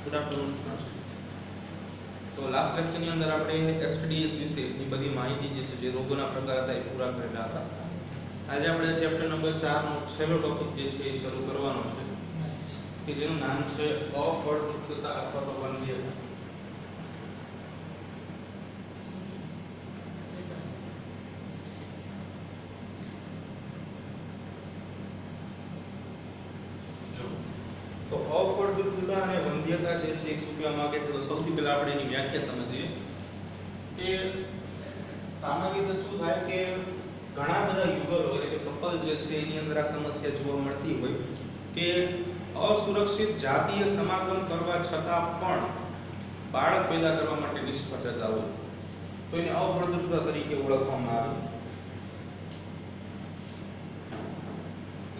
Good afternoon students. તો last લેક્ચરની અંદર આપણે એસટીડીએસ વિશેની બધી માહિતી જે છે જે રોગોના પ્રકાર હતા એ પૂરા કરેલા હતા. આજે આપણે ચેપ્ટર નંબર 4 નો છેલ્લો ટોપિક જે છે એ શરૂ કરવાનો છે કે જેનું નામ છે અફળદ્રુપતા અથવા તો વંધ્યતા. તો અફળદ્રુપતા અને વંધ્યતા જે છે એ શું કહેવા માંગે છે, તો સૌથી પહેલા આપણે એની વ્યાખ્યા સમજીએ કે સામાન્ય રીતે શું થાય કે ઘણા બધા યુગલો એટલે કે કપલ જે છે એની અંદર આ સમસ્યા જોવા મળતી હોય કે અસુરક્ષિત જાતીય સમાગમ કરવા છતાં પણ બાળક પેદા કરવા માટે નિષ્ફળ જતા હોય તો એને અફળદ્રુપતા તરીકે ઓળખવામાં આવે.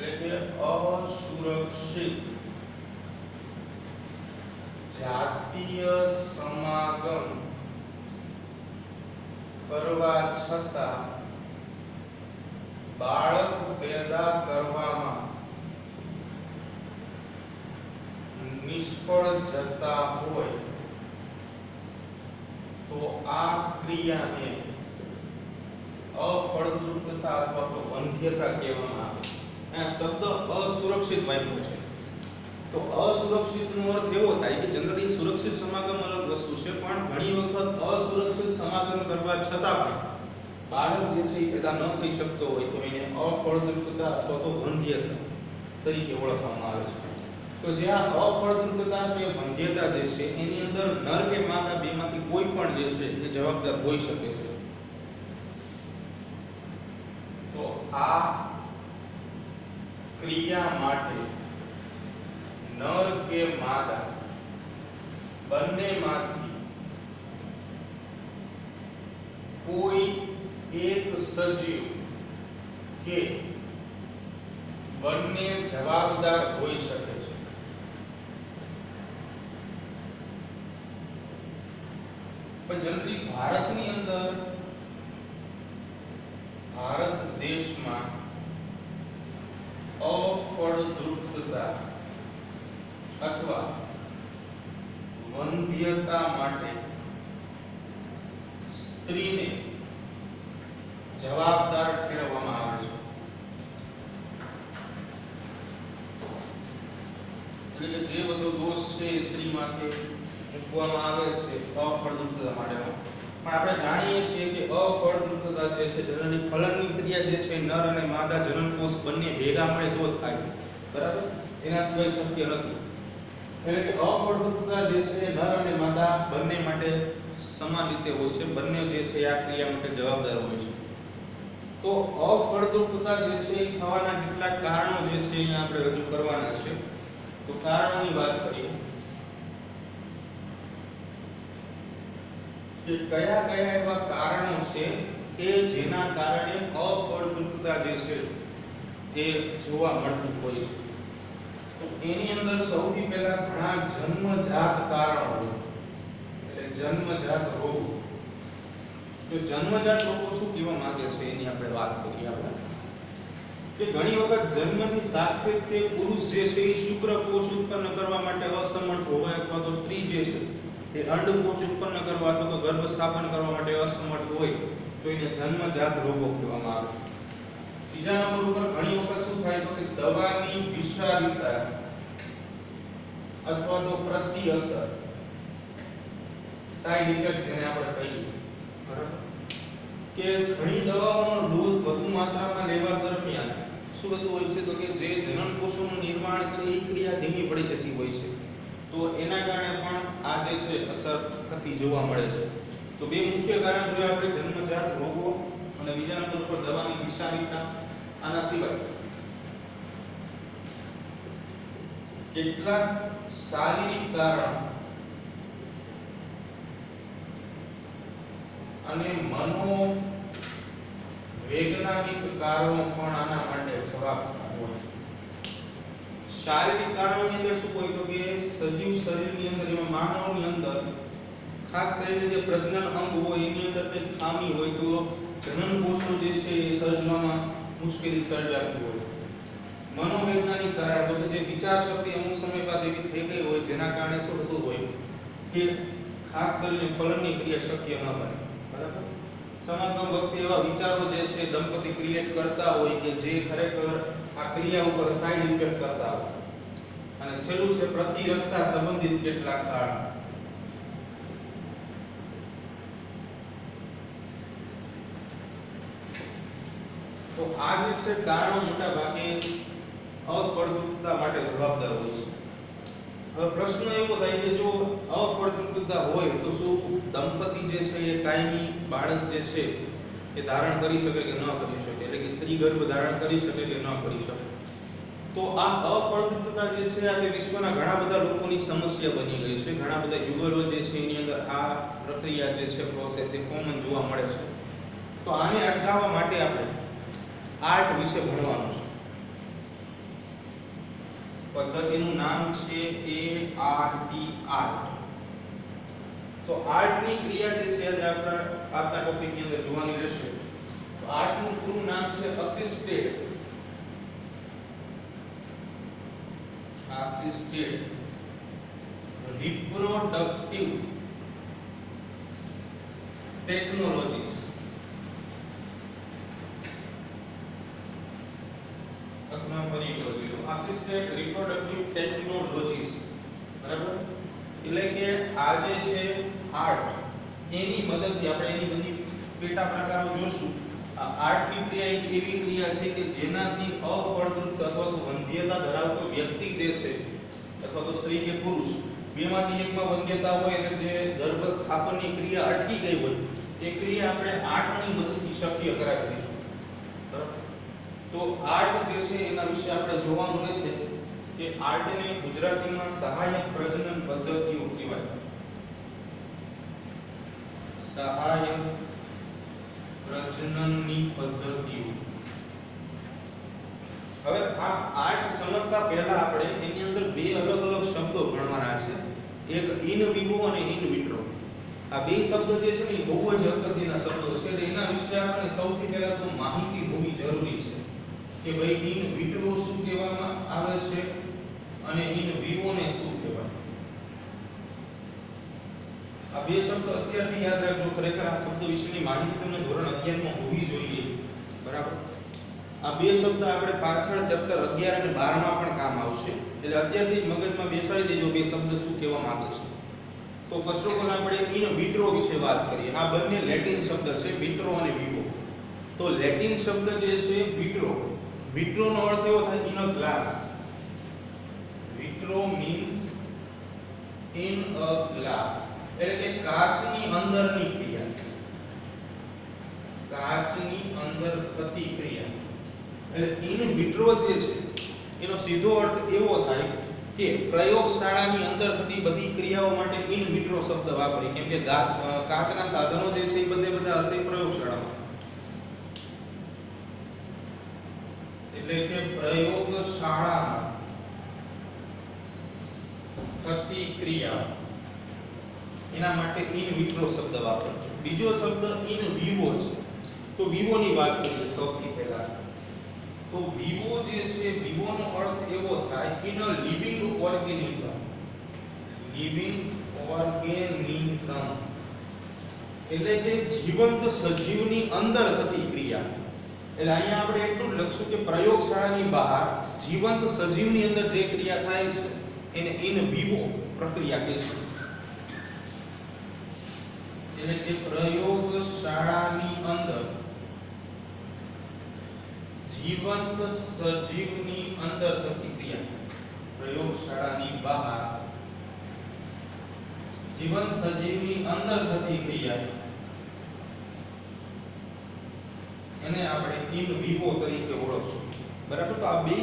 એટલે કે અસુરક્ષિત જાતીય સમાગમ કરવા છતાં બાળક પેદા કરવામાં નિષ્ફળ જતા હોય તો આ ક્રિયાને અફળદ્રુપતા અથવા તો વંધ્યતા કહેવામાં આવે. આ શબ્દ અસુરક્ષિત વાપર્યો છે. તો અસુરક્ષિત નો અર્થ એવો થાય કે જનરલી સુરક્ષિત સમાગમ અલગ વસ્તુ છે, પણ ઘણી વખત અસુરક્ષિત સમાગમ કરવા છતાં પણ બાળક જે છે એ પેદા ન થઈ શકતો હોય તો એને અફળદ્રુપતા અથવા તો વંધ્યતા તરીકે ઓળખવામાં આવે છે. તો જે આ અફળદ્રુપતા કે વંધ્યતા જે છે એની અંદર નર કે માદા બેમાંથી કોઈ પણ જે છે એ જવાબદાર હોઈ શકે છે. તો આ ક્રિયા માટે નર કે માદા બંનેમાંથી કોઈ એક સજીવ કે બંને જવાબદાર હોઈ શકે છે. પણ જનરલી ભારતની અંદર ભારત દેશમાં અફળદ્રુપતા અથવા વંધ્યતા માટે સ્ત્રીને જવાબદાર ઠેરવવામાં આવે છે. એટલે કે જે બધો દોષ છે એ સ્ત્રી માથે મૂકવામાં આવે છે અફળદ્રુપતા માટેનો. પણ આપણે જાણીએ છીએ કે અફળદ્રુપતા જે છે જનરલી ફલનની ક્રિયા જે છે નર અને માદા જનનકોષ બંને ભેગા મળે તો જ થાય, બરાબર? એના સિવાય શક્ય નથી. એટલે કે અફળદ્રુપતા જે છે નર અને માદા બંને માટે સમાન રીતે હોય છે. બંને જે છે આ ક્રિયા માટે જવાબદાર હોય છે. તો અફળદ્રુપતા જે છે એ થવાના કેટલાક કારણો જે છે અહીંયા આપણે રજૂ કરવાના છે. તો કારણોની વાત કરીએ કે કયા કયા એવા કારણો છે કે જેના કારણે અફળદ્રુપતા જે છે એ જોવા મળતી હોય છે. તો એની અંદર સૌથી પહેલા ઘણા જન્મજાત કારણો એટલે જન્મજાત રોગો. તો જન્મજાત રોગો શું કહેવા માંગે છે એની આપણે વાત કરીએ. આપણે કે ઘણી વખત જન્મની સાથે તે પુરુષ જે છે એ શુક્રકોષ ઉત્પન્ન કરવા માટે અસમર્થ હોય અથવા તો સ્ત્રી જે છે એ અંડકોષ ઉત્પન્ન કરવા અથવા તો ગર્ભ સ્થાપન કરવા માટે અસમર્થ હોય તો એને જન્મજાત રોગો કહેવામાં આવે. બીજા નંબર ઉપર ઘણી વખત શું થાય તો કે દવાની વિષારીતા અથવા તો પ્રતિઅસર સાઇડ ઇફેક્ટ જેને આપણે કહીએ, બરાબર? કે ઘણી દવાઓનો ડોઝ વધુ માત્રામાં લેવા દરમિયાન શું થતું હોય છે તો કે જે જનનકોષોનું નિર્માણ છે એ ક્રિયા ધીમી પડી જતી હોય છે. તો એના કારણે પણ આ જે છે અસર થતી જોવા મળે છે. તો બે મુખ્ય કારણ જોઈએ આપણે જન્મજાત રોગો અને બીજા નંબર પર દવાની વિષારીતા. આના સિવાય કેટલાક શારીરિક કારણ અને મનોવૈજ્ઞાનિક કારણો પણ આના માટે જવાબદાર હોય. શારીરિક કારણોની અંદર શું હોય તો કે સજીવ શરીરની અંદર એમાં માનવની અંદર ખાસ કરીને જે પ્રજનન અંગ હોય એની અંદર કંઈક ખામી હોય તો જનનકોષો જે છે એ સર્જવામાં મુશ્કેલી સર્જાતી હોય. મનોવૈજ્ઞાનિક કારણ તો જે વિચાર વિચાર શક્તિ અમુક સમય બાદ એવી થઈ ગઈ હોય જેના કારણે શું થતું હોય કે ખાસ કરીને ફલનની ક્રિયા શક્ય ન બને. બરાબર. સમાગમ વખતે એવા વિચારો જે છે દંપતી ક્રિએટ કરતા હોય કે જે ખરેખર આ ક્રિયા ઉપર સાઇડ ઇફેક્ટ કરતા હોય. અને છેલ્લું છે પ્રતિરક્ષા સંબંધિત કેટલાક કારણો. તો આ જે છે કારણો મોટા ભાગે અફળદ્રુપતા માટે જવાબદાર હોય છે. હવે પ્રશ્ન એવો થાય કે જો અફળદ્રુપતા હોય તો શું દંપતી જે છે એ કાયમી બાળક જે છે એ ધારણ કરી શકે કે ન કરી શકે, એટલે કે સ્ત્રી ગર્ભ ધારણ કરી શકે કે ન કરી શકે. તો આ અફળદ્રુપતા જે છે આજે વિશ્વના ઘણા બધા લોકોની સમસ્યા બની ગઈ છે. ઘણા બધા યુગલો જે છે એની અંદર આ પ્રક્રિયા જે છે પ્રોસેસ એ કોમન જોવા મળે છે. તો આને અટકાવવા માટે આપણે આર્ટ વિશે ભણવાનું છે. પદ્ધતિનું નામ છે ART આર્ટ. તો આર્ટની ક્રિયા જે છે આજે આપણા આજના ટોપિકની અંદર જોવાની રહેશે. તો આર્ટનું પૂરું નામ છે assisted reproductive technologies. Assisted reproductive technologies. બરાબર. એટલે કે આ જે છે આર્ટ એની મદદથી આપણે એની બધી પેટા પ્રકારો જોશું. આ આર્ટની ક્રિયા એક એવી ક્રિયા છે કે જેનાથી અફળદ્રુપ અથવા તો વંધ્યતા ધરાવતો વ્યક્તિ જે છે અથવા તો સ્ત્રી કે પુરુષ બેમાંથી એકમાં વંધ્યતા હોય અને જે ગર્ભ સ્થાપનની ક્રિયા અટકી ગઈ હોય એ ક્રિયા આપણે આર્ટની મદદથી શક્ય કરાવી દઈશું. બરાબર. તો આર્ટ જે છે એના વિશે આપણે જોવાનું રહેશે કે આર્ટને ગુજરાતીમાં સહાયક પ્રજનન પદ્ધતિઓ કહેવાય. સહાયક પ્રજનનની પદ્ધતિઓ. હવે આ આર્ટ સમજતા પહેલા આપણે એની અંદર બે અલગ અલગ શબ્દો ભણવાના છે. એક ઇન વિવો અને ઇન વિટ્રો. આ બે શબ્દ જે છે ને બહુ જ અગત્યના શબ્દો છે. એટલે એના વિશે આપણને સૌથી પહેલા તો માહિતી હોવી જરૂરી છે કે ભાઈ ઇન વિટ્રો શું કહેવામાં આવે છે અને ઇન વિવો ને શું કહેવાય. આ બે શબ્દ અત્યારથી યાદ રાખજો. ખરેખર આ શબ્દ વિશેની માહિતી તમને ધોરણ 11 માં હોવી જોઈએ. બરાબર. આ બે શબ્દ આપણે પાછળ ચેપ્ટર 11 અને 12 માં પણ કામ આવશે. એટલે અત્યારથી મગજમાં બેસાડી દેજો બે શબ્દ શું કહેવા માંગે છે. તો ફર્સ્ટ ઓફ ઓલ આપણે ઇન વિટ્રો વિશે વાત કરીએ. આ બંને લેટિન શબ્દ છે, વિટ્રો અને વિવો. તો લેટિન શબ્દ જે છે વિટ્રો, વિટ્રો નો અર્થ એવો થાય in a glass. Vitro means in a glass, એટલે કે કાચની અંદરની ક્રિયા. કાચની અંદર થતી ક્રિયા. એટલે ઇન વિટ્રો જે છે એનો સીધો અર્થ એવો થાય કે પ્રયોગશાળાની અંદર થતી બધી ક્રિયાઓ માટે ઇન વિટ્રો શબ્દ વાપરી. કેમ કે કાચના સાધનો જે છે એ બધા હશે પ્રયોગશાળામાં. એટલે કે પ્રયોગશાળામાં થતી ક્રિયા એના માટે ઇન વિટ્રો શબ્દ વાપરજો. બીજો શબ્દ ઇન વિવો છે. તો વિવો ની વાત કરીએ સૌથી પહેલા. તો વિવો જે છે વિવો નો અર્થ એવો થાય in a living organism. Living organism એટલે કે જીવંત સજીવની અંદર થતી ક્રિયા. એટલે અહીંયા આપણે એટલું જ લખશું કે પ્રયોગશાળાની બહાર જીવંત સજીવની અંદર જે ક્રિયા થાય છે એને ઇન વિવો પ્રક્રિયા કહેશું. એટલે કે પ્રયોગશાળાની અંદર જીવંત સજીવની અંદર થતી ક્રિયા. પ્રયોગશાળાની બહાર જીવંત સજીવની અંદર થતી ક્રિયા એને આપણે ઇન વિવો તરીકે ઓળખશું. બરાબર. તો આ બે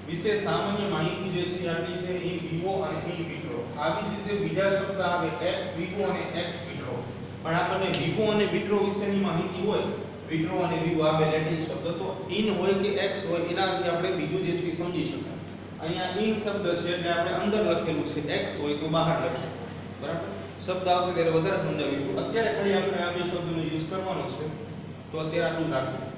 વિશે સામાન્ય માહિતી જે છે આટલી છે, ઇન વિવો અને ઇન વિટ્રો. આવી જ રીતે બીજા શબ્દ આવે એક્સ વિવો અને એક્સ વિટ્રો. પણ આપણને વિવો અને વિટ્રો વિશેની માહિતી હોય, વિટ્રો અને વિવો આ બે લેટિન શબ્દ, તો ઇન હોય કે એક્સ હોય એનાથી આપણે બીજું જે છે સમજી શકાય. અહીંયા ઇન શબ્દ છે એટલે આપણે અંદર લખેલું છે, એક્સ હોય તો બહાર લખશું. બરાબર. શબ્દ આવશે ત્યારે વધારે સમજાવીશું. અત્યારે ખાલી આપણે આ બે શબ્દનો યુઝ કરવાનો છે. તો અત્યારે આટલું જ રાખવું.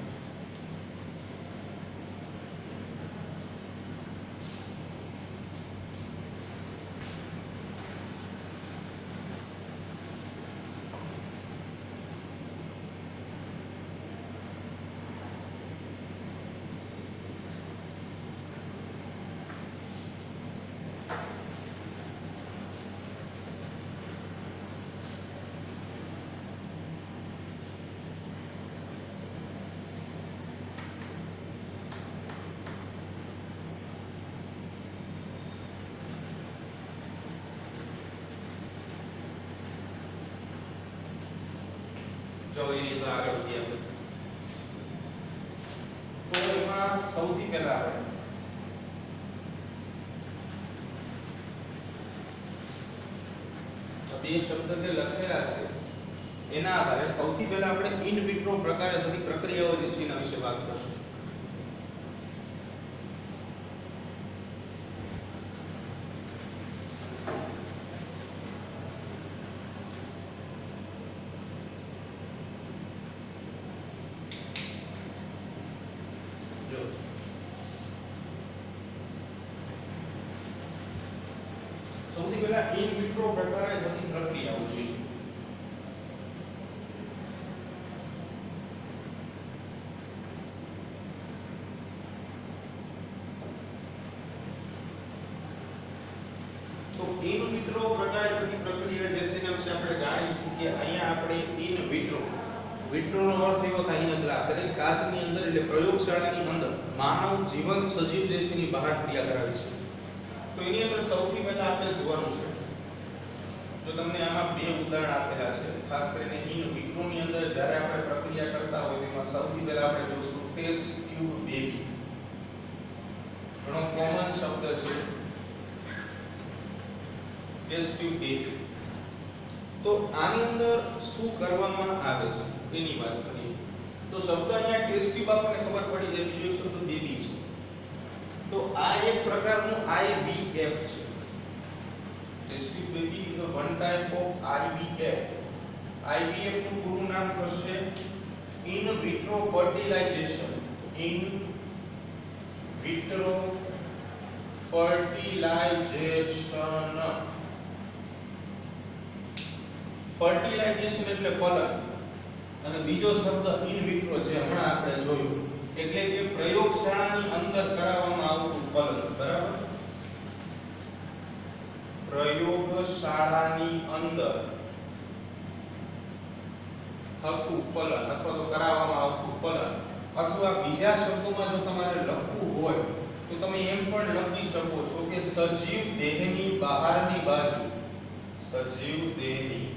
જો એ રીતે આગળ વધીએ તો એમાં સૌથી પહેલા આપણે બે શબ્દ જે લખેલા છે એના આધારે સૌથી પહેલા આપણે ઇન વિટ્રો પ્રકારે થતી પ્રક્રિયાઓ જે છે એના વિશે વાત કરશું. સૌથી પહેલા ઇન વિટ્રો પ્રકારે થતી પ્રક્રિયાઓ જોઈએ. તો ઇન વિટ્રો પ્રકારે થતી પ્રક્રિયા જે છે એના વિશે આપણે જાણીશું કે અહીંયા આપણે ઇન વિટ્રો વિટ્રોનો અર્થ એવો થાય ઇન ગ્લાસ એટલે કાચની અંદર એટલે પ્રયોગશાળાની અંદર માનવ જીવંત સજીવ જે છે એની બહાર ક્રિયા કરાવે છે. તો એની અંદર સૌથી પહેલા આપણે જોવાનું છે જો તમને આમાં બે ઉદાહરણ આપેલા છે ખાસ કરીને ઇન વિટ્રોની અંદર જ્યારે આપણે પ્રક્રિયા કરતા હોય તેમાં સૌથી પહેલા આપણે જોશું ટેસ્ટ ટ્યુબ બેબી. ઘણો કોમન શબ્દ છે ટેસ્ટ ટ્યુબ બેબી. તો આની અંદર શું કરવામાં આવે છે એની વાત કરીએ તો શબ્દ અહીંયા ટેસ્ટ ટ્યુબ આપણને ખબર પડી જાય બીજો શબ્દ બેબી છે. તો આ એક પ્રકારનું IVF છે. Test tube baby is a one type of IVF. IVF નું પૂરું નામ થશે in vitro fertilisation. In vitro fertilisation. Fertilisation એટલે ફલન અને બીજો શબ્દ ઇન વિટ્રો જે હમણાં આપણે જોયું એટલે કે પ્રયોગશાળાની અંદર કરાવવામાં આવતું ફલન. બરાબર, પ્રયોગશાળાની અંદર થતું ફલન અથવા તો કરાવવામાં આવતું ફલન અથવા બીજા શબ્દોમાં જો તમારે લખવું હોય તો તમે એમ પણ લખી શકો છો કે સજીવ દેહની બહારની બાજુ સજીવ દેહની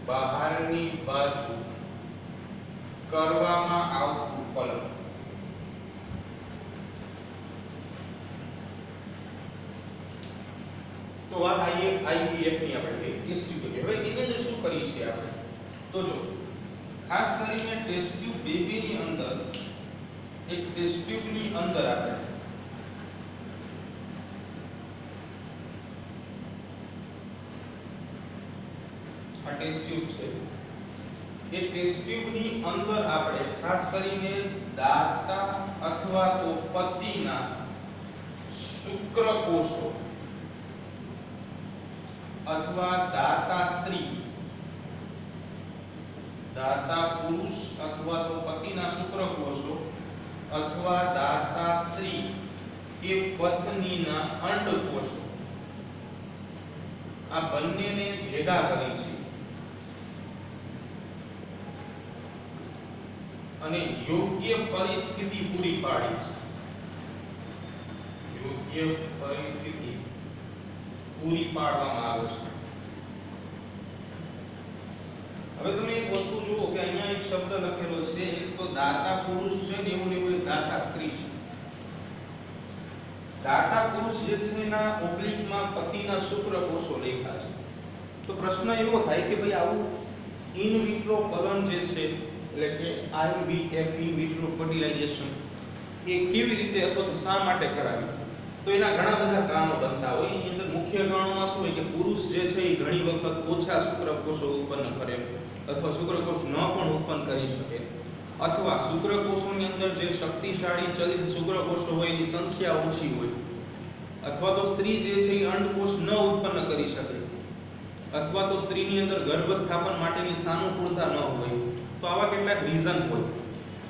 બહારની બાજુ કરવામાં આવતું ફલન. તો વાત IVF ની આપણે ટેસ્ટ ટ્યુબ બેબી. હવે એની અંદર શું કરી છે આપણે તો જો ખાસ કરીને ટેસ્ટ ટ્યુબ બેબી ની અંદર એક ટેસ્ટ ટ્યુબ ની અંદર આપણે આ ટેસ્ટ ટ્યુબ છે એ ટેસ્ટ ટ્યુબ ની અંદર આપણે ખાસ કરીને દાતા અથવા તો પતિના શુક્રકોષો અથવા દાતા સ્ત્રી દાતા પુરુષ અથવા તો પતિના શુક્રકોષો અથવા દાતા સ્ત્રી કે પત્નીના અંડકોષો આ બંનેને ભેગા કરી છે અને યોગ્ય પરિસ્થિતિ પૂરી પાડી છે. યોગ્ય પરિસ્થિતિ પૂરી પાડવામાં આવે છે. હવે તમે એક વસ્તુ જુઓ કે અહીંયા એક શબ્દ લખેલો છે એક તો દાતા પુરુષ છે ને એવું ને એવું દાતા સ્ત્રી છે. દાતા પુરુષ જે છે એના ઓબ્લિકમાં પતિના શુક્રકોષો લખ્યા છે. તો પ્રશ્ન એવો થાય કે ભાઈ આવું ઇન વિટ્રો ફલન જે છે એટલે કે IVF ઇન વિટ્રો ફર્ટિલાઇઝેશન એ કેવી રીતે અથવા તો શા માટે કરાવી તો એના ઘણા બધા કારણો બનતા હોય. એની અંદર મુખ્ય કારણોમાં શું હોય કે પુરુષ જે છે એ ઘણી વખત ઓછા શુક્રકોષો ઉત્પન્ન કરે અથવા શુક્રકોષ ન પણ ઉત્પન્ન કરી શકે અથવા શુક્રકોષોની અંદર જે શક્તિશાળી ચલિત શુક્રકોષો હોય એની સંખ્યા ઓછી હોય અથવા તો સ્ત્રી જે છે એ અંડકોષ ન ઉત્પન્ન કરી શકે અથવા તો સ્ત્રીની અંદર ગર્ભ સ્થાપન માટેની સાનુકૂળતા ન હોય. તો આવા કેટલાક રીઝન હોય.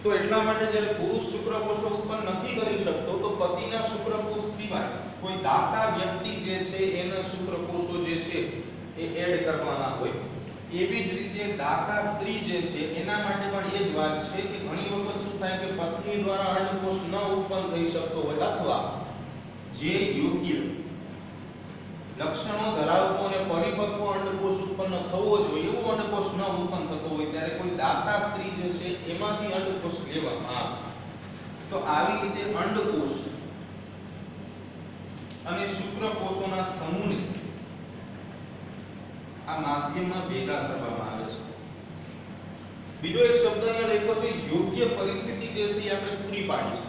તો એટલા માટે જ્યારે પુરુષ શુક્રકોષો ઉત્પન્ન નથી કરી શકતો તો પતિના શુક્રકોષ સિવાય કોઈ દાતા વ્યક્તિ જે છે એના શુક્રકોષો જે છે એ એડ કરવાના હોય. એવી જ રીતે દાતા સ્ત્રી જે છે એના માટે પણ એ જ વાત છે કે ઘણી વખત શું થાય કે પત્ની દ્વારા અંડકોષ ન ઉત્પન્ન થઈ શકતો હોય અથવા જે યોગ્ય લક્ષણો ધરાવતો અને પરિપક્વ અંડકોષ ઉત્પન્ન થવો જોઈએ એવો અંડકોષ ન ઉત્પન્ન થતો હોય ત્યારે કોઈ દાતા સ્ત્રી જે છે એમાંથી અંડકોષ લેવામાં આવે. તો આવી રીતે અંડકોષ અને શુક્રકોષોના સમૂહને આ માધ્યમમાં ભેગા કરવામાં આવે છે. બીજો એક શબ્દ અહીંયા લખ્યો છે યોગ્ય પરિસ્થિતિ જે છે એ આપણે પૂરી પાડી છે.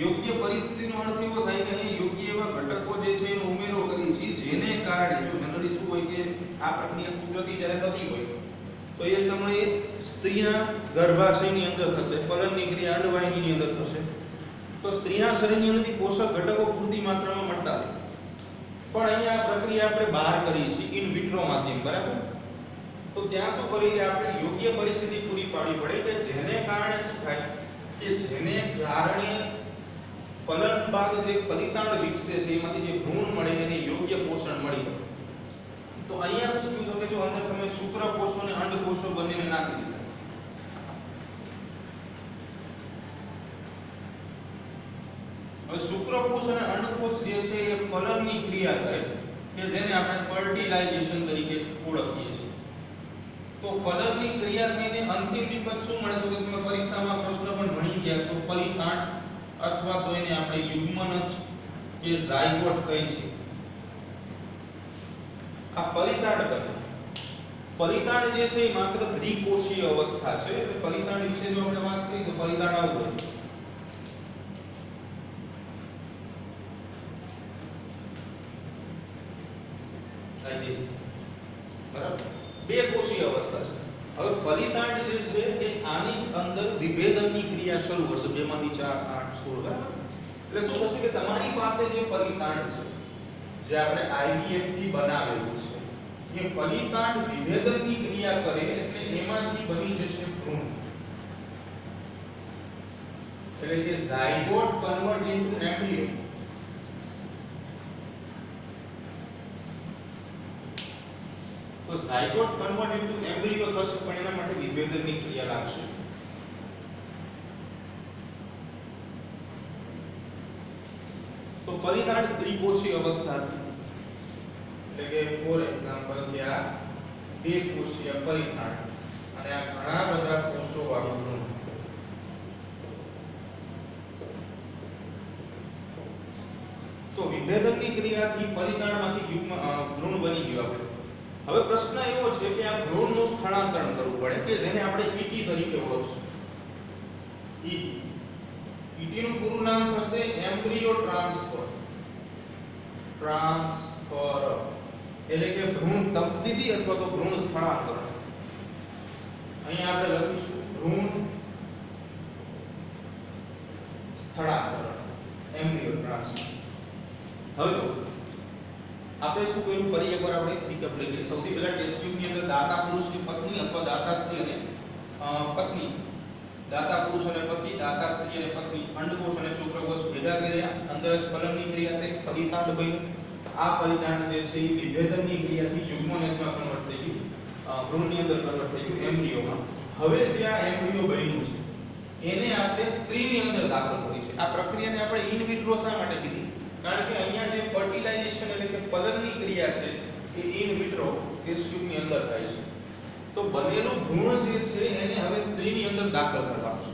યોગ્ય પરિસ્થિતિનો અર્થ એવો થાય કે અહીં યોગ્ય એવા ઘટકો જે છે એનો ઉમેરો કરી છે જેને કારણે જો જનરલી શું હોય કે આ પ્રક્રિયા કુદરતી જ્યારે થતી હોય તો એ સમયે સ્ત્રીના ગર્ભાશયની અંદર થશે, ફલનની ક્રિયા અંડવાહિનીની અંદર થશે, તો સ્ત્રીના શરીરની અંદરથી પોષક ઘટકો પૂરતી માત્રામાં મળતા રહે. પણ અહીંયા આ પ્રક્રિયા આપણે બહાર કરી છે ઇન વિટ્રો માધ્યમ, બરાબર? તો ત્યાં શું કરી કે આપણે યોગ્ય પરિસ્થિતિ પૂરી પાડવી પડે કે જેને કારણે શું થાય કે જેને કારણે ફલન બાદ જે ફલિતાંડ વિકસે છે એમાંથી જે ભ્રૂણ મળે એને યોગ્ય પોષણ મળી રહે. તો અહીંયા શું થયું તો કે જો અંદર તમે શુક્રકોષો અને અંડકોષો બંનેને નાખી દીધા, હવે શુક્રકોષ અને અંડકોષ જે છે એ ફલનની ક્રિયા કરે કે જેને આપણે ફર્ટિલાઇઝેશન તરીકે ઓળખીએ છીએ. તો ફલનની ક્રિયા થઈને અંતિમ નિપજ શું મળે તો કે તમે પરીક્ષામાં પ્રશ્ન પણ ભણી ગયા છો, ફલિતાંડ અથવા તો એને આપણે યુગ્મનજ કે ઝાયગોટ કહી છે. આ ફલિતાંડ કરે. ફલિતાંડ જે છે એ માત્ર દ્વિકોષીય અવસ્થા છે. એટલે ફલિતાંડ વિશે જો આપણે વાત કરીએ તો ફલિતાંડ આવું હોય. બરાબર? બે કોષીય અવસ્થા છે. હવે ફલિતાંડ જે છે એ આની જ અંદર વિભેદનની ક્રિયા શરૂ થશે 2 માંથી 4 8 16, બરાબર? એટલે શું થશે કે તમારી પાસે જે ફલિતાંડ છે જે આપણે IVF થી બનાવેલું છે એ ફલિતાંડ વિભેદનની ક્રિયા કરે એટલે એમાંથી બની જશે ભ્રૂણ. એટલે કે ઝાયગોટ કન્વર્ટ ઇન્ટુ એમ્બ્રિયો. તો ઝાયગોટ કન્વર્ટ ઇન્ટુ એમ્બ્રિયો થશે પણ એના માટે વિભેદનની ક્રિયા લાગશે. તો ફલિતાંડ ત્રિકોષીય અવસ્થા એટલે કે ફોર એક્ઝામ્પલ કે આ બે કોષીય ફલિતાંડ અને આ ઘણા બધા કોષો વાળું ભ્રૂણ. તો વિભેદનની ક્રિયાથી ફલિતાંડમાંથી ભ્રૂણ બની ગયું આપણે. હવે પ્રશ્ન એવો છે કે આ ભ્રૂણનું સ્થળાંતરણ કરવું પડે કે જેને આપણે ઈટી તરીકે ઓળખીશું. ઈટી નું પૂરું નામ થશે એમ્બ્રિયો ટ્રાન્સફર. એટલે કે ભ્રૂણ તબદીલી અથવા તો ભ્રૂણ સ્થળાંતરણ. અહીં આપણે લખીશું ભ્રૂણ સ્થળાંતરણ, એમ્બ્રિયો ટ્રાન્સફર. હવે જો આપણે શું કર્યું ફરી એકવાર આપણે રિકેપ લઈ લઈએ. સૌથી પહેલા ટેસ્ટ ટ્યુબની અંદર દાતા પુરુષની પત્ની અથવા દાતા સ્ત્રી અને પત્ની, દાતા પુરુષ અને પત્ની, દાતા સ્ત્રી અને પત્ની અંડકોષ અને શુક્રકોષ ભેગા કર્યા, અંદર જ ફલનની ક્રિયા થઈ, ફલિતાંડ બન્યું. આ ફલિતાંડ જે છે એ વિભેદનની ક્રિયાથી યુગ્મનજમાં કન્વર્ટ થઈ ગયું, ભ્રૂણની અંદર કન્વર્ટ થઈ ગયું એમ્બ્રિયોમાં. હવે જે આ એમ્બ્રિયો બન્યું છે એને આપણે સ્ત્રીની અંદર દાખલ કરી છે. આ પ્રક્રિયાને આપણે ઇન વિટ્રો શા માટે કીધી? કારણ કે અહીંયા જે ફર્ટિલાઇઝેશન એટલે કે ફલનની ક્રિયા છે એ ઇન વિટ્રો ટેસ્ટ ટ્યુબની અંદર થાય છે. તો બનેલું ભ્રૂણ જે છે એને હવે સ્ત્રીની અંદર દાખલ કરવાનું છે.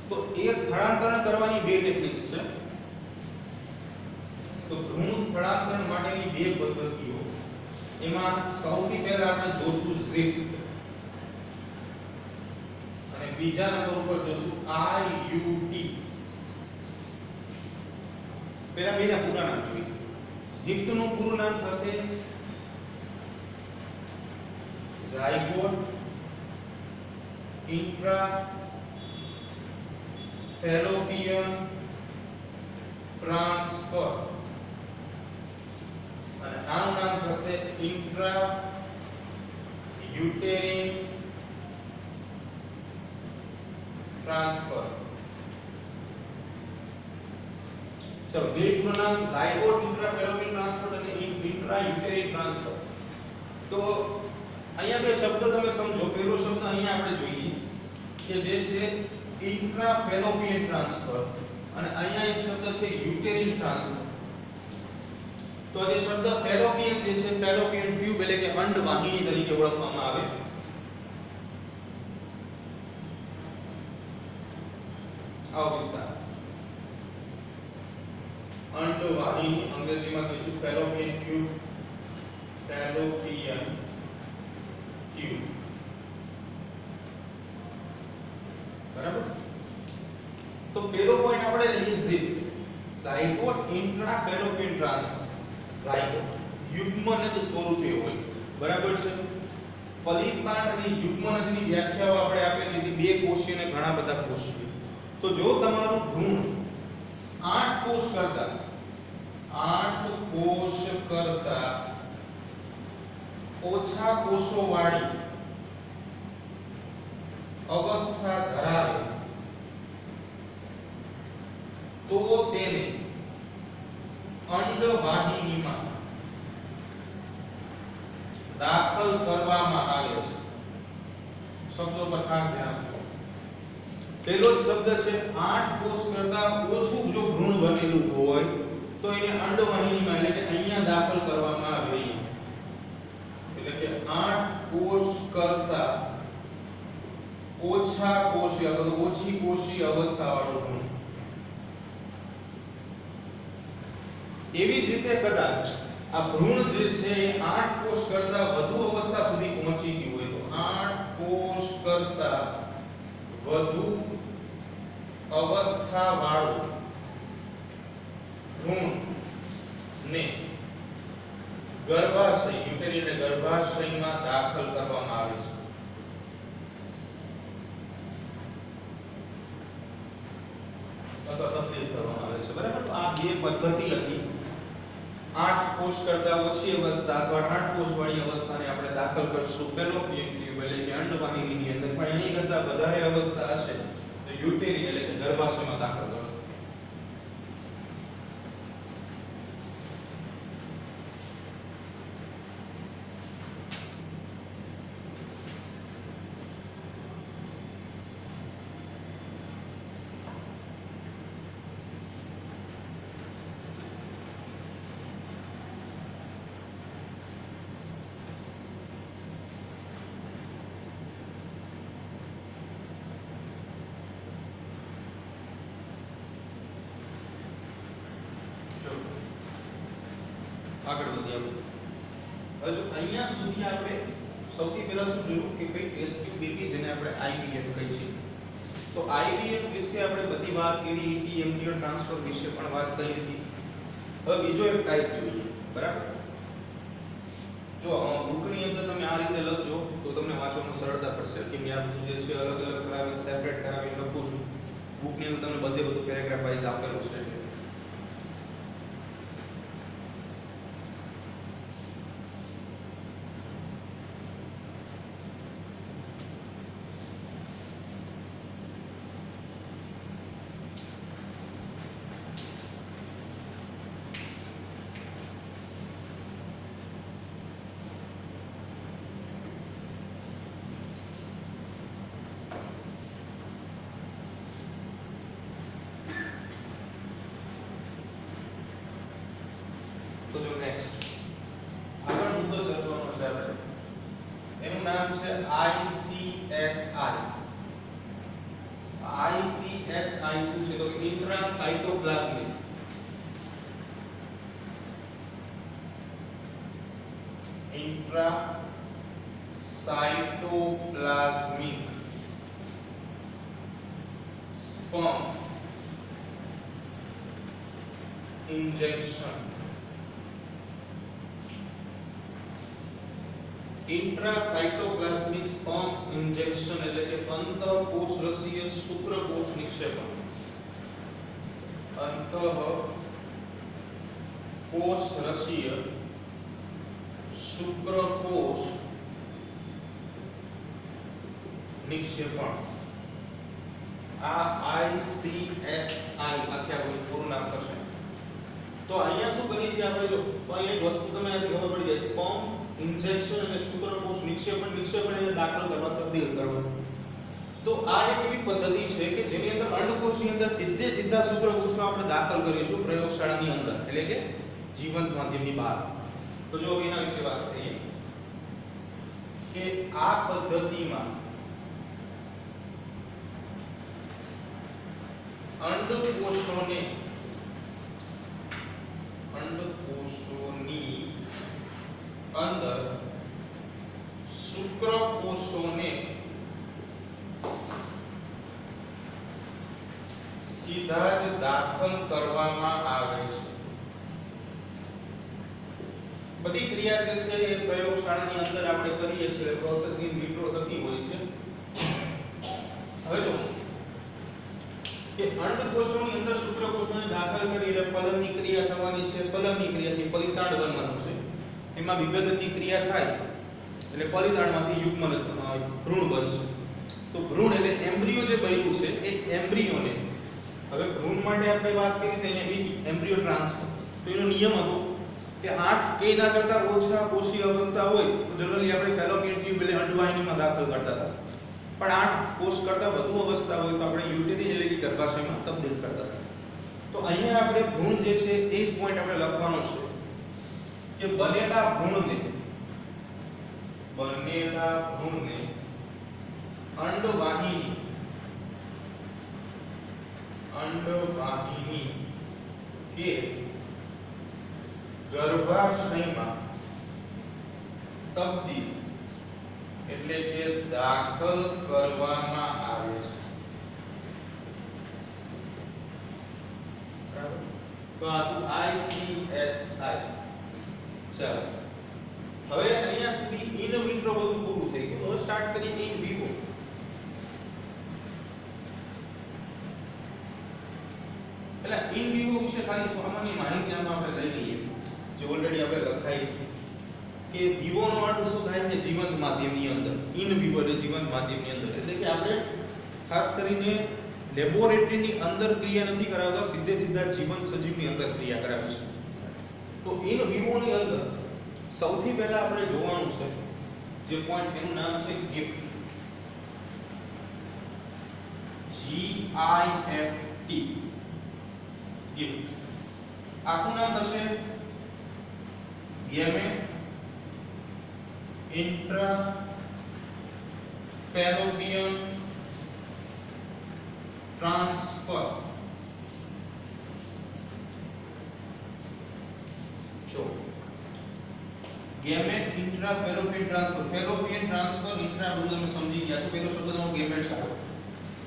તો એ સ્થળાંતરણ કરવાની બે ટેકનિક્સ છે. તો ભ્રૂણ સ્થળાંતરણ માટેની બે પદ્ધતિઓ. એમાં સૌથી પહેલા આપણે જોશું ઝિફ્ટ અને બીજા નંબર ઉપર જોશું IUT. પહેલા બેના પૂરા નામ જોઈએ. ઝિફ્ટ નું પૂરું નામ થશે ઝાયગોટ ઇન્ટ્રાફેલોપિયન ટ્રાન્સફર અને આનું નામ થશે ઇન્ટ્રાયુટેરિન ટ્રાન્સફર. ચલો બેનું નામ ઝાયગોટ ઇન્ટ્રાફેલોપિયન ટ્રાન્સફર અને ઇન્ટ્રાયુટેરિન ટ્રાન્સફર. તો અહીંયા બે શબ્દ તમે સમજો. પહેલો શબ્દ અહીંયા આપણે જોઈએ કે જે છે ઇન્ટ્રાફેલોપિયન ટ્રાન્સફર અને અહીંયા એક શબ્દ છે યુટેરિન ટ્રાન્સફર. તો આ જે શબ્દ ફેલોપિયન જે છે ફેલોપિયન ટ્યુબ એટલે કે અંડવાહિની તરીકે ઓળખવામાં આવે. આવો વિસ્તાર અંડવાહિની અંગ્રેજીમાં કહીશું ફેલોપિયન ટ્યુબ. ફેલોપિયન ટ્યુબ બરાબર. તો પેલો પોઈન્ટ આપણે લઈએ ZIFT zygote intra fallopian transfer. Zygote યુગ્મનજ સ્વરૂપે હોય બરાબર છે. ફલિતાંડ અને યુગ્મનજની વ્યાખ્યાઓ આપણે આપેલી હતી બે કોષીય અને ઘણા બધા કોષીય. તો જો તમારું ભ્રૂણ 8 કોષ કરતા ઓછા કોષો વાળી અવસ્થા ધરાવે તો તેને અંડવાહિનીમાં દાખલ કરવામાં આવે છે. શબ્દો પર ખાસ ધ્યાન આપજો. પહેલો જ શબ્દ છે 8 કોષ કરતા ઓછું જો ભ્રૂણ બનેલું હોય તો એને અંડવાહિનીમાં એટલે કે અહીંયા દાખલ કરવામાં આવે. એટલે કે 8 કોષ કરતા ઓછા કોષીય અથવા ઓછી કોષીય અવસ્થા વાળું ભ્રૂણ. એવી જ રીતે કદાચ આ ભ્રૂણ જે છે એ 8 કોષ કરતા વધુ અવસ્થા સુધી પહોંચી ગયું હોય તો 8 કોષ કરતા વધુ અવસ્થા વાળું ભ્રૂણ ને ગર્ભાશય યુટેરિન ગર્ભાશયમાં દાખલ કરવામાં આવે છે. અથવા તબદીલ કરવામાં આવે છે બરાબર. તો આ બે પદ્ધતિ હતી. 8 કોષ કરતા ઓછી અવસ્થા અથવા 8 કોષ વાળી અવસ્થાને આપણે દાખલ કરશું ફેલોપિયન ટ્યુબ એટલે કે અંડવાહિનીની અંદર. પણ એની કરતા વધારે અવસ્થા હશે તો યુટેરિન એટલે કે ગર્ભાશયમાં દાખલ કરશું. આગળ વધીએ. હજુ અહીંયા સુધી આપણે સૌથી પહેલા શું જોયું કે ભાઈ ટેસ્ટ ટ્યુબ બેબી જેને આપણે આઈવીએફ કહીએ છીએ. તો આઈવીએફ વિશે આપણે બધી વાત કરી હતી, એમ્બ્રિયો ટ્રાન્સફર વિશે પણ વાત કરી હતી. હવે બીજો એક ટાઈપ જોઈએ બરાબર. જો બુકની અંદર તમે આ રીતે લખજો તો તમને વાંચવામાં સરળતા પડશે કે મેં આ બધું જે છે અલગ અલગ કરાવી સેપરેટ કરાવી લખું છું. બુકની અંદર તમને બધું પેરેગ્રાફ વાઇઝ આપેલું છે. તો જો નેક્સ્ટ આગળ મુદ્દો ચર્ચવાનો છે આપણે. એનું નામ છે ICSI. શું છે તો intracytoplasmic sperm injection. Intracytoplasmic sperm injection એટલે કે અંતઃકોષરસીય શુક્રકોષ નિક્ષેપણ. અંતઃકોષરસીય શુક્રકોષ નિક્ષેપણ. આ ICSI આખ્યા કોઈ પૂરું નામ થશે. તો અહીંયા શું કરી છે આપણે જો તો અહીંયા એક વસ્તુ તમને આજે ખબર પડી જાય. સ્પર્મ इंजेक्शन અને શુક્રકોષ નિક્ષેપણ એટલે દાખલ કરવા તબદીલ કરવા. તો આ એક એવી પદ્ધતિ છે કે જેની અંદર અંડકોષની અંદર સીધા શુક્રકોષનો આપણે દાખલ કરીશું પ્રયોગશાળાની અંદર. એટલે કે જીવંત માધ્યમની બહાર. તો જો એના વિશે વાત કરીએ કે આ પદ્ધતિમાં અંડકોષોની અંદર શુક્રકોષોને સીધા જ દાખલ કરવામાં આવે છે. બધી ક્રિયા જે છે એ પ્રયોગશાળાની અંદર આપણે કરીએ છીએ, પ્રોસેસ ઇન વિટ્રો થતી હોય છે. હવે જો કે અંડકોષોની અંદર શુક્રકોષોને દાખલ કરીને ફલનની ક્રિયા થવાની છે. ફલનની ક્રિયાથી ફલિતાંડ બનવાનું છે. એમાં વિભેદનની ક્રિયા થાય એટલે ફલિતાંડમાંથી યુગ્મ ભ્રૂણ બનશે. તો ભ્રૂણ એટલે એમ્બ્રિયો જે બન્યું છે એ એમ્બ્રિયોને, હવે ભ્રૂણ માટે આપણે વાત કરી તો અહીંયા એમ્બ્રિયો ટ્રાન્સફર, તો એનો નિયમ હતો કે 8 કે ના કરતા ઓછા કોષીય અવસ્થા હોય તો જનરલી આપણે ફેલોપિયન ટ્યુબ એટલે અંડવાહિનીમાં દાખલ કરતા હતા. પણ 8 કોષ કરતા વધુ અવસ્થા હોય તો આપણે યુટેરિન એટલે કે ગર્ભાશયમાં તબદીલ કરતા હતા. તો અહીંયા આપણે ભ્રૂણ જે છે એ જ પોઈન્ટ આપણે લખવાનો છે કે બનેલા ભ્રૂણને અંડવાહિની કે ગર્ભાશયમાં તબદીલ એટલે કે દાખલ કરવામાં આવે છે. બરાબર? તો આ તો ICSI. ચાલો હવે અહીંયા સુધી ઇન વિટ્રો બધું પૂરું થઈ ગયું. હવે સ્ટાર્ટ કરીએ ઇન વિવો. એટલે ઇન વિવો વિશે ખાલી સામાન્ય માહિતી આમાં આપણે લઈ લઈએ જે ઓલરેડી આપણે લખાઈ કે વિવો નો અર્થ શું થાય કે જીવંત માધ્યમની અંદર. ઇન વિવો એટલે જીવંત માધ્યમની અંદર એટલે કે આપણે ખાસ કરીને લેબોરેટરીની અંદર ક્રિયા નથી કરાવતા, સીધા જીવંત સજીવની અંદર ક્રિયા કરાવીશું. તો ઇન વિવો ની અંદર સૌથી પહેલા આપણે જોવાનું છે જે પોઈન્ટ, એનું નામ છે ગિફ્ટ. GIFT gift. આખું નામ થશે ગેમેટ ઇન્ટ્રાફેલોપિયન ટ્રાન્સફર. જો gamete intrafallopian transfer, fallopian transfer, intra બધું તમે સમજી ગયા છો. પહેલો શબ્દનો ગેમેટ્સ આવે.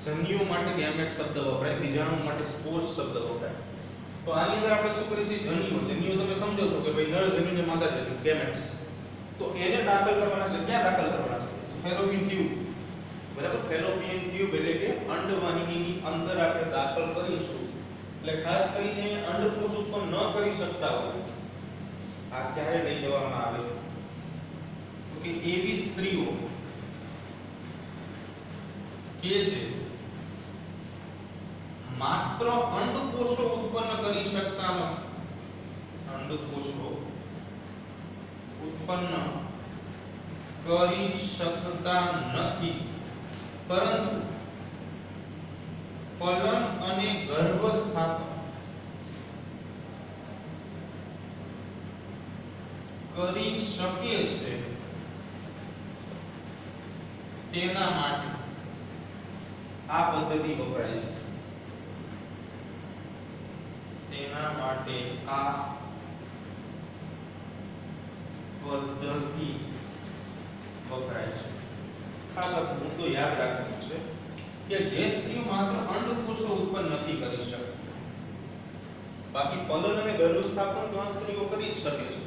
જન્યુઓ માટે ગેમેટ શબ્દ વપરાય, બીજાણુ માટે સ્પોર્સ શબ્દ વપરાય. તો આની અંદર આપણે શું કરીએ છીએ, જન્યુઓ તમે સમજો છો કે ભાઈ નર જન્યુ ને માદા જન્યુ ગેમેટ્સ. તો એને દાખલ કરવાના છે. ક્યાં દાખલ કરવાના છે? Fallopian tube. બરાબર? ફેલોપિયન ટ્યુબ એટલે કે અંડવાહિનીની અંદર આપણે દાખલ કરીશું. એટલે ખાસ કરીને અંડકોષ ઉત્પન્ન ન કરી શકતા હોય આ ક્યારે લઈ જવામાં આવે તો કે એવી સ્ત્રીઓ કે જે માત્ર અંડકોષો ઉત્પન્ન કરી શકતા નથી, અંડકોષો ઉત્પન્ન કરી શકતા નથી, પરંતુ ફલન અને ગર્ભસ્થાપન કરી શકે છે, તેના માટે આ પદ્ધતિ વપરાય છે. તેના માટે આ પદ્ધતિ વપરાય છે. ખાસ આ મુદ્દો યાદ રાખવાનો છે કે જે સ્ત્રીઓ માત્ર અંડકોષો ઉત્પન્ન નથી કરી શકતી, બાકી ફલન અને ગર્ભસ્થાપન તો આ સ્ત્રીઓ કરી જ શકે છે.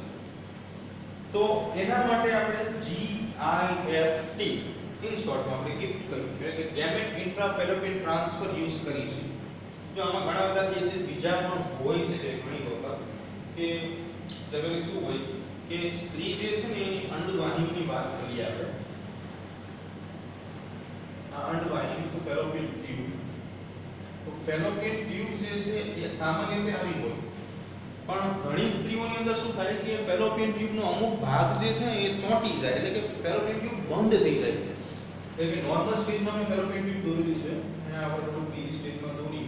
તો એના માટે આપણે GIFT ઇન શોર્ટમાં આપણે ગિફ્ટ કર્યું એટલે કે ગેમેટ ઇન્ટ્રાફેલોપિયન ટ્રાન્સફર યુઝ કરી છે. જો આમાં ઘણા બધા કેસીસ બીજા પણ હોય છે ઘણી વખત કે જનરલી શું હોય કે સ્ત્રી જે છે ને એની અંડવાહિનીની વાત કરીએ આપણે. આ અંડવાહિની તો ફેલોપિયન ટ્યુબ. તો ફેલોપિયન ટ્યુબ જે છે એ સામાન્ય રીતે આવી હોય, પણ ઘણી સ્ત્રીઓની અંદર શું થાય કે ફેલોપિયન ટ્યુબનો અમુક ભાગ જે છે એ ચોંટી જાય એટલે કે ફેલોપિયન ટ્યુબ બંધ થઈ જાય. એટલે કે નોર્મલ સ્ટેજમાં મેં ફેલોપિયન ટ્યુબ દોરેલી છે અને આપણે ટૂંકી સ્ટેજમાં દોરી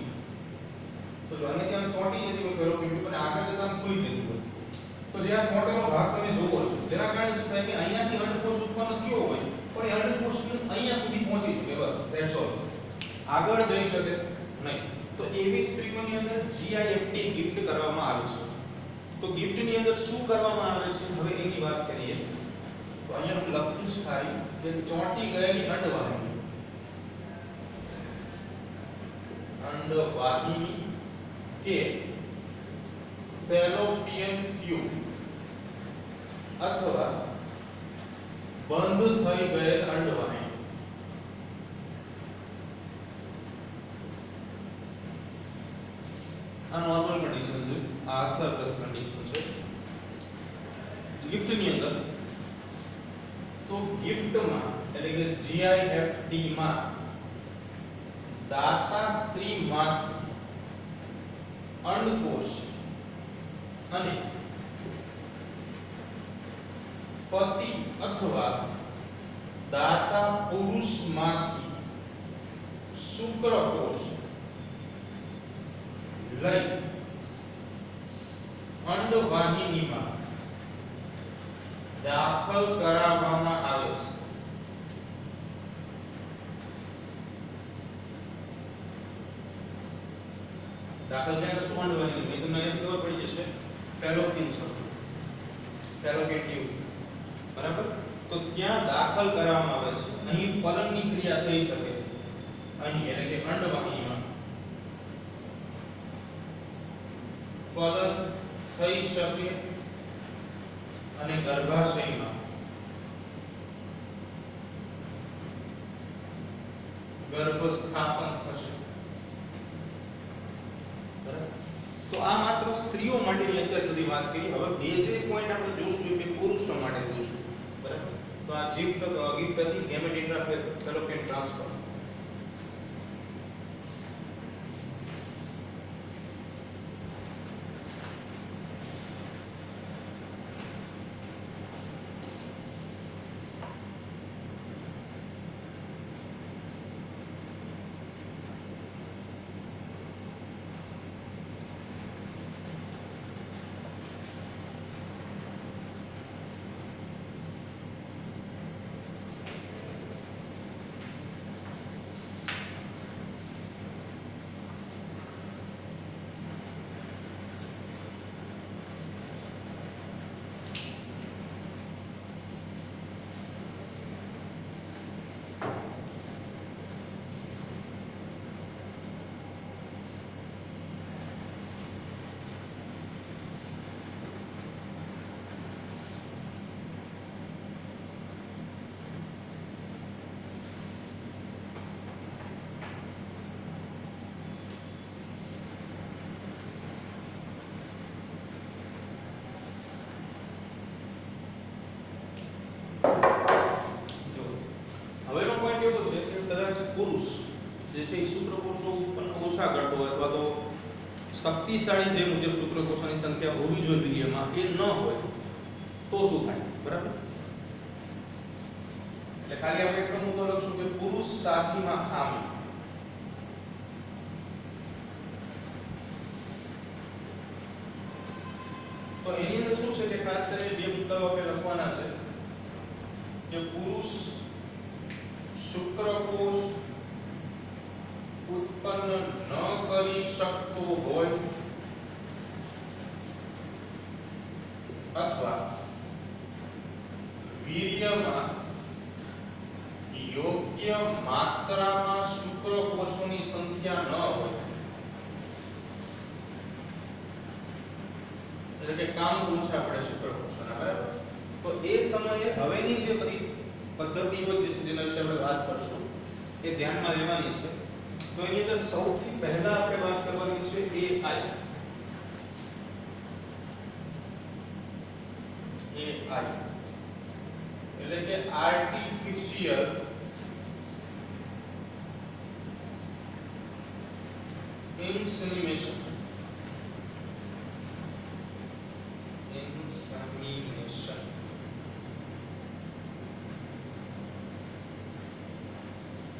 તો જો અહીંયા ત્યાં ચોંટી જતી હોય ફેલોપિયન ટ્યુબ અને આગળ જતા ખુલી જતી હોય. તો જે આ ચોંટેલો ભાગ તમે જોવો છો જેના કારણે શું થાય કે અહીંયાથી અંડકોશ ઉત્પન્ન થયો હોય પણ એ અંડકોશ અહીંયા સુધી પહોંચી શકે બસ ધેટ્સ ઓલ આગળ જઈ શકે નહીં તો એવી સ્ત્રીઓની અંદર GIFT ગિફ્ટ કરવામાં આવે છે તો ગિફ્ટ ની અંદર શું કરવામાં આવે છે હવે એની વાત કરીએ તો અહીંયા હું લખીશ ખાલી કે ચોંટી ગયેલી અંડવાહિની કે ફેલોપિયન ટ્યુબ અથવા બંધ થઈ ગયેલ અંડવાહિની આ નોર્મલ કન્ડિશન છે આ સરપ્લસ કન્ડિશન છે ગિફ્ટ ની અંદર તો ગિફ્ટ માં એટલે કે GIFT માં દાતા સ્ત્રી માંથી અંડકોશ અને પતિ અથવા દાતા પુરુષ માંથી શુક્રકોશ લઈ અંડવાહિનીમાં દાખલ કરાવવામાં આવે છે દાખલ કર્યા પછી અંડવાહિની તમને એમ ખબર પડી જશે ફેલોપિયન શબ્દ ફેલોપિયન ટ્યુબ બરાબર તો ત્યાં દાખલ કરવામાં આવે છે અહીં ફલનની ક્રિયા થઈ શકે અહીં એટલે કે અંડવાહિનીમાં ફલન થઈ શકે અને ગર્ભાશયમાં ગર્ભસ્થાપન થશે તો આ માત્ર સ્ત્રીઓ માટેની અત્યાર સુધી વાત કરી હવે બે જે પોઈન્ટ આપણે જોશું એ પુરુષો માટે જોશું બરાબર તો આ ગિફ્ટ હતી ગેમેટ ઇન્ટ્રાફેલોપિયન ટ્રાન્સફર પુરુષ જે છે એ શુક્રકોષો ઉત્પન્ન ઓછા કરતો હોય અથવા તો શક્તિશાળી જે મુજબ શુક્રકોષોની સંખ્યા હોવી જોઈએ વીર્યમાં એ ન હોય તો શું થાય બરાબર એટલે ખાલી આપણે એટલો મુદ્દો લખશું કે પુરુષ સાથીમાં ખામી તો એની અંદર શું છે કે ખાસ કરીને બે મુદ્દાઓ આપણે લખવાના છે કે પુરુષ શુક્રકોષ ઉત્પન્ન ન કરી શકતો હોય અથવા વીર્યમાં યોગ્ય માત્રામાં શુક્રકોષોની સંખ્યા ન હોય એટલે કે કામ ઓછા પડે શુક્રકોષોના બરાબર તો એ સમયે હવેની જે બધી પદ્ધતિઓ જે છે જેના વિશે આપણે વાત કરશું એ ધ્યાનમાં લેવાની છે તો એની અંદર સૌથી પહેલા આપણે વાત કરવાની છે AI એટલે કે આર્ટિફિશિયલ insemination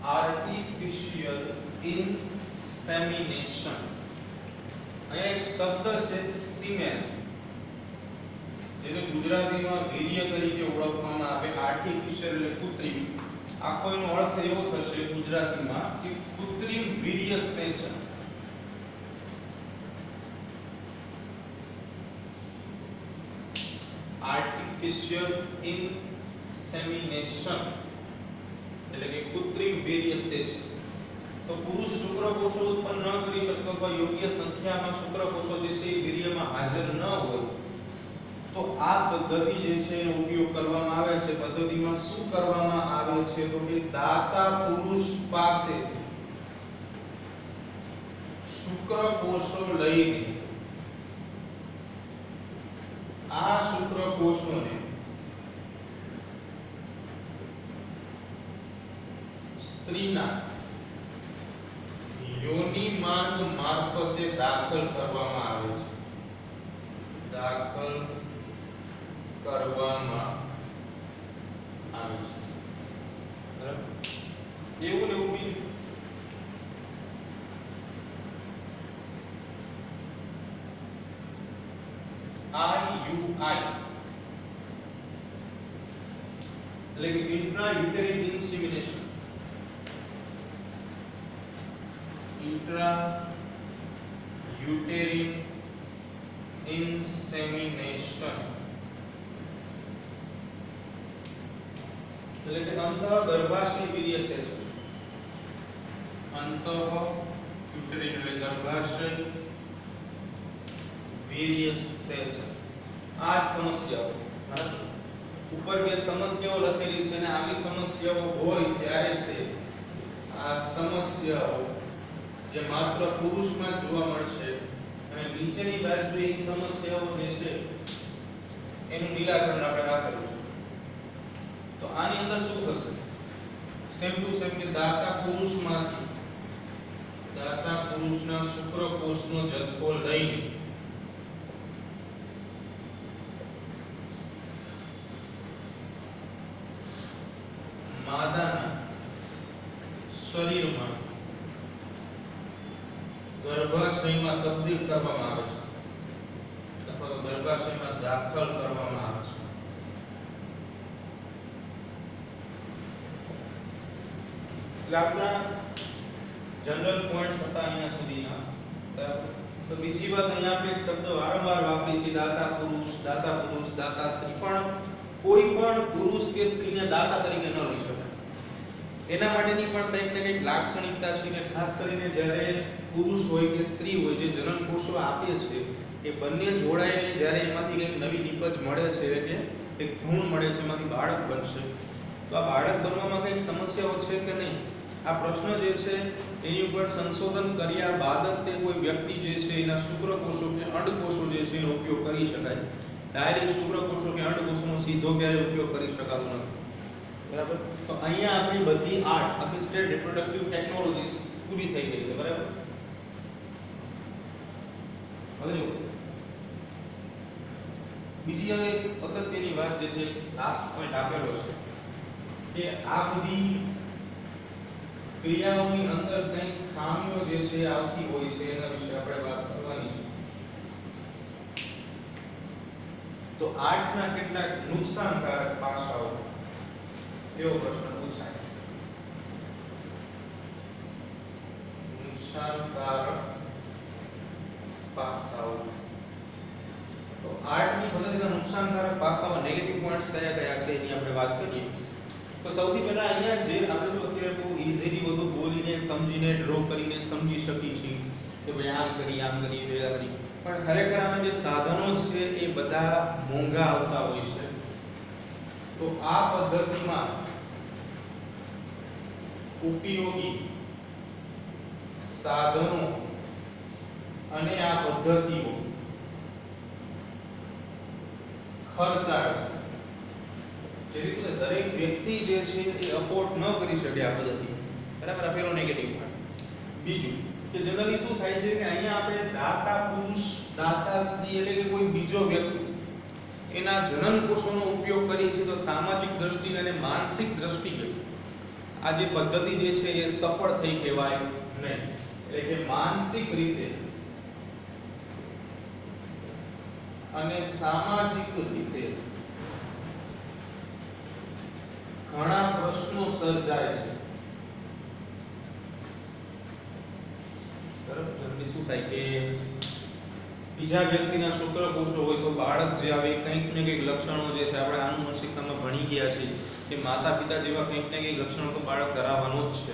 artificial insemination અહીંયા એક શબ્દ છે semen ગુજરાતીમાં વીર્ય તરીકે ઓળખવામાં આવે, આર્ટિફિશિયલ એટલે કૃત્રિમ, આખો એનો અર્થ એવો થશે ગુજરાતીમાં કે કૃત્રિમ વીર્ય સેચન. આર્ટિફિશિયલ ઇન્સેમિનેશન એટલે કે કૃત્રિમ વીર્ય સેચન. તો પુરુષ શુક્રકોષો ઉત્પન્ન ન કરી શકતો અથવા યોગ્ય સંખ્યામાં શુક્રકોષો જે છે એ વીર્યમાં હાજર ન હોય તો આ પદ્ધતિ જે છે એનો ઉપયોગ કરવામાં આવે છે. પદ્ધતિમાં શું કરવામાં આવે છે તો કે દાતા પુરુષ પાસે શુક્રકોષો લઈને આ શુક્રકોષોને સ્ત્રીના યોનિ માર્ગ મારફતે દાખલ કરવામાં આવે છે. દાખલ કરવામાં આવે છે. બરાબર? એવું ને એવું બીજું IUI એટલે કે intrauterine insemination. intrauterine insemination એટલે કે અંતઃગર્ભાશય વીર્ય સેચન. અંતઃઉટેરીન એટલે ગર્ભાશય વીર્ય સેચન. આ જ સમસ્યાઓ ઉપર બે સમસ્યાઓ લખેલી છે ને આવી સમસ્યાઓ હોય ત્યારે તે આ સમસ્યાઓ જે માત્ર પુરુષમાં જોવા મળશે અને નીચેની બાજુએ એ સમસ્યાઓ જે છે એનું નિરાકરણ આપણે રાખેલું છે. તો આની અંદર શું થશે? સેમ ટુ સેમ કે દાતા પુરુષના શુક્રકોષનો જથ્થો લઈને માદાના શરીરમાં ગર્ભાશયમાં તબદીલ કરવામાં આવે છે અથવા તો ગર્ભાશયમાં દાખલ કરવામાં આવે છે. એટલે આપણા જનરલ પોઈન્ટ્સ હતા અહીંયા સુધીના. બરાબર? તો બીજી વાત અહીંયા આપણે એક શબ્દ વારંવાર વાપરી છે દાતા પુરુષ, દાતા સ્ત્રી. પણ કોઈ પણ પુરુષ કે સ્ત્રીને દાતા તરીકે ન લઈ શકાય. એના માટેની પણ કંઈક ને કંઈક લાક્ષણિકતા છે કે ખાસ કરીને જ્યારે પુરુષ હોય કે સ્ત્રી હોય જે જનન કોષો આપે છે એ બંને જોડાઈને જ્યારે એમાંથી કંઈક નવી નિપજ મળે છે કે એક ભ્રૂણ મળે છે એમાંથી બાળક બનશે તો આ બાળક બનવામાં કંઈક સમસ્યાઓ છે કે નહીં આ પ્રશ્ન જે છે એની ઉપર સંશોધન કર્યા બાદ જ તે કોઈ વ્યક્તિ જે છે એના શુક્રકોષો કે અંડકોષો જે છે એનો ઉપયોગ કરી શકાય. ડાયરેક્ટ શુક્રકોષો કે અંડકોષોનો સીધો ક્યારે ઉપયોગ કરી શકાતો નથી. બરાબર? તો અહીંયા આપણી બધી 8 અસિસ્ટેડ રિપ્રોડક્ટિવ ટેકનોલોજીસ પૂરી થઈ ગઈ છે. બરાબર? હવે જો બીજી હવે અગત્યની વાત જે છે લાસ્ટ પોઈન્ટ આપેલો છે કે આ બધી ક્રિયાઓની અંદર કંઈક ખામીઓ જે છે આવતી હોય છે એના વિશે આપણે વાત કરવાની છે. તો 8 ના કેટલાક નુકસાનકારક પાસાઓ એવો પ્રશ્ન પૂછાય. નુકસાનકારક પાસાઓ. તો 8 ની પદ્ધતિના નુકસાનકારક પાસાઓ નેગેટિવ પોઈન્ટ્સ કયા કયા છે એની આપણે વાત કરીએ. તો સૌથી પહેલા અહીંયા જે આપણે તો અત્યારે બહુ ઈઝીલી બધું બોલીને સમજીને ડ્રો કરીને સમજી શકીએ છીએ કે ભાઈ આમ કરી ભેગા કરી પણ ખરેખર આના જે સાધનો છે એ બધા મોંઘા આવતા હોય છે. તો આ પદ્ધતિમાં ઉપયોગી સાધનો અને આ પદ્ધતિઓ ખર્ચાળ છે. જેથી કરીને દરેક વ્યક્તિ જે છે એ અફોર્ડ ન કરી શકે આ પદ્ધતિ. બરાબર? આ પેલો નેગેટિવ પોઈન્ટ. બીજું કે જનરલી શું થાય છે કે અહીંયા આપણે દાતા પુરુષ દાતા સ્ત્રી એટલે કે કોઈ બીજો વ્યક્તિ એના જનન કોષોનો ઉપયોગ કરીએ છીએ તો સામાજિક દ્રષ્ટિએ અને માનસિક દ્રષ્ટિએ આ જે પદ્ધતિ જે છે એ સફળ થઈ કહેવાય નહીં. એટલે કે માનસિક રીતે અને સામાજિક રીતે ઘણા પ્રશ્નો સર્જાય છે. બરાબર, જલ્દી શું થાય કે બીજા વ્યક્તિના શુક્રકોષો હોય તો બાળક જે આવે કંઈક ને કંઈક લક્ષણો જે છે આપણે આનુવંશિકતામાં ભણી ગયા છીએ કે માતા પિતા જેવા કંઈક ને કંઈક લક્ષણો તો બાળક ધરાવવાનું જ છે.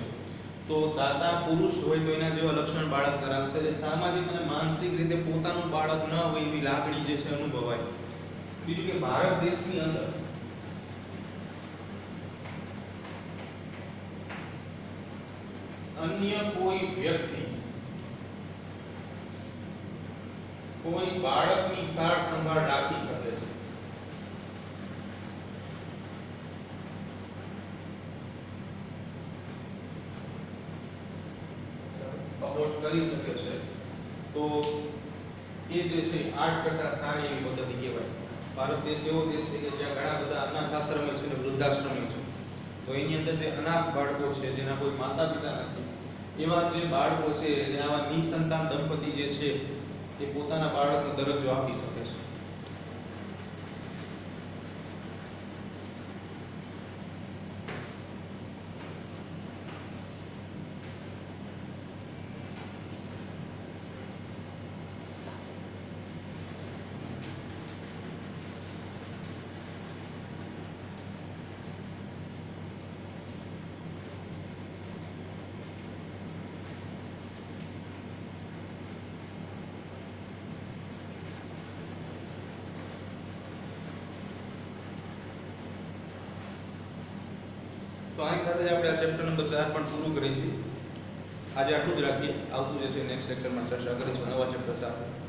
તો દાદા પુરુષ હોય તો એના જેવા લક્ષણ બાળક ધરાવે છે. સામાજિક અને માનસિક રીતે પોતાનું બાળક ન હોય એવી લાગણી જે છે અનુભવાય. બીજું કે ભારત દેશની અંદર અન્ય કોઈ વ્યક્તિ કોઈ બાળકની સાર સંભાળ રાખી શકે છે. અબોર્ટ કરી શકે છે તો એ જે છે 8% સારી એવી પદ્ધતિ કહેવાય. ભારત દેશ એવો દેશ છે કે જ્યાં ઘણા બધા અનાથ આશ્રમો છે અને વૃદ્ધાશ્રમો છે. તો એની અંદર જે અનાથ બાળકો છે જેના કોઈ માતા પિતા નથી એવા જે બાળકો છે એને આવા નિસંતાન દંપતી જે છે એ પોતાના બાળકનો દરજ્જો આપી શકે છે. તો આની સાથે જ આપણે આ ચેપ્ટર નંબર 4 પણ પૂરું કરીએ છીએ. આજે આટલું જ રાખીએ. આવતું જે છે નેક્સ્ટ લેક્ચરમાં ચર્ચા કરીશું નવા ચેપ્ટર સાથે.